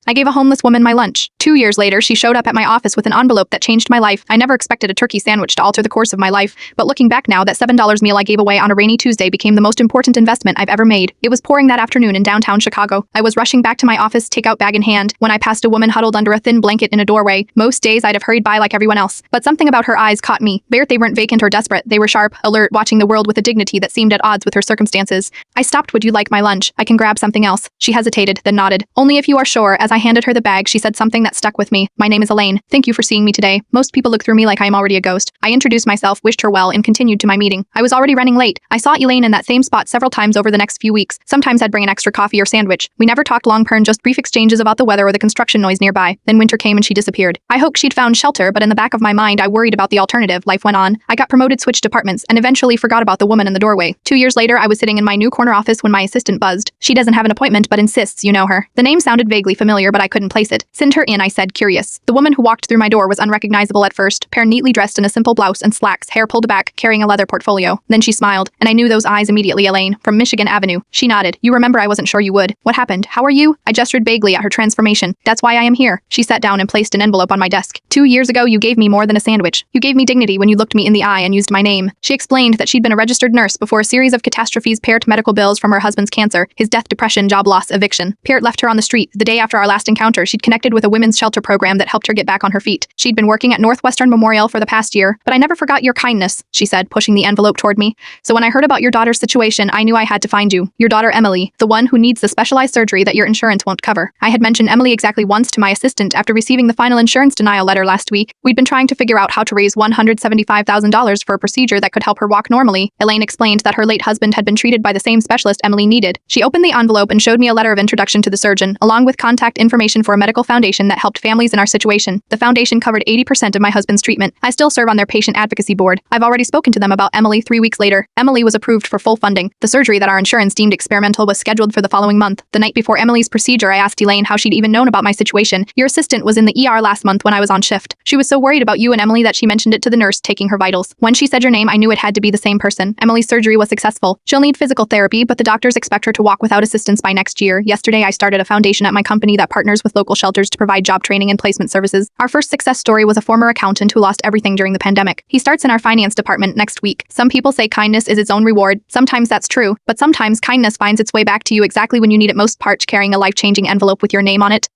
I gave a homeless woman my lunch. 2 years later, she showed up at my office with an envelope that changed my life. I never expected a turkey sandwich to alter the course of my life, but looking back now, that $7 meal I gave away on a rainy Tuesday became the most important investment I've ever made. It was pouring that afternoon in downtown Chicago. I was rushing back to my office, takeout bag in hand, when I passed a woman huddled under a thin blanket in a doorway. Most days I'd have hurried by like everyone else, but something about her eyes caught me. They weren't vacant or desperate. They were sharp, alert, watching the world with a dignity that seemed at odds with her circumstances. I stopped. Would you like my lunch? I can grab something else. She hesitated, then nodded. Only if you are sure. As I handed her the bag, she said something that stuck with me. My name is Elaine. Thank you for seeing me today. Most people look through me like I am already a ghost. I introduced myself, wished her well, and continued to my meeting. I was already running late. I saw Elaine in that same spot several times over the next few weeks. Sometimes I'd bring an extra coffee or sandwich. We never talked long, just brief exchanges about the weather or the construction noise nearby. Then winter came and she disappeared. I hoped she'd found shelter, but in the back of my mind, I worried about the alternative. Life went on. I got promoted, switched departments, and eventually forgot about the woman in the doorway. 2 years later, I was sitting in my new corner office when my assistant buzzed. She doesn't have an appointment, but insists you know her. The name sounded vaguely familiar, but I couldn't place it. Send her in, I said, curious. The woman who walked through my door was unrecognizable at first, pair neatly dressed in a simple blouse and slacks, hair pulled back, carrying a leather portfolio. Then she smiled, and I knew those eyes immediately. Elaine, from Michigan Avenue. She nodded. You remember? I wasn't sure you would. What happened? How are you? I gestured vaguely at her transformation. That's why I am here. She sat down and placed an envelope on my desk. 2 years ago, you gave me more than a sandwich. You gave me dignity when you looked me in the eye and used my name. She explained that she'd been a registered nurse before a series of catastrophes paired medical bills from her husband's cancer, his death, depression, job loss, eviction. Peart left her on the street. The day after our last encounter, she'd connected with a women's shelter program that helped her get back on her feet. She'd been working at Northwestern Memorial for the past year, but I never forgot your kindness, she said, pushing the envelope toward me. So when I heard about your daughter's situation, I knew I had to find you. Your daughter Emily, the one who needs the specialized surgery that your insurance won't cover. I had mentioned Emily exactly once to my assistant after receiving the final insurance denial letter last week. We'd been trying to figure out how to raise $175,000 for a procedure that could help her walk normally. Elaine explained that her late husband had been treated by the same specialist Emily needed. She opened the envelope and showed me a letter of introduction to the surgeon, along with contact information for a medical foundation that helped families in our situation. The foundation covered 80% of my husband's treatment. I still serve on their patient advocacy board. I've already spoken to them about Emily. 3 weeks later, Emily was approved for full funding. The surgery that our insurance deemed experimental was scheduled for the following month. The night before Emily's procedure, I asked Elaine how she'd even known about my situation. Your assistant was in the ER last month when I was on shift. She was so worried about you and Emily that she mentioned it to the nurse taking her vitals. When she said your name, I knew it had to be the same person. Emily's surgery was successful. She'll need physical therapy, but the doctors expect her to walk without assistance by next year. Yesterday, I started a foundation at my company that partners with local shelters to provide job training and placement services. Our first success story was a former accountant who lost everything during the pandemic. He starts in our finance department next week. Some people say kindness is its own reward. Sometimes that's true, but sometimes kindness finds its way back to you exactly when you need it most. Part carrying a life-changing envelope with your name on it.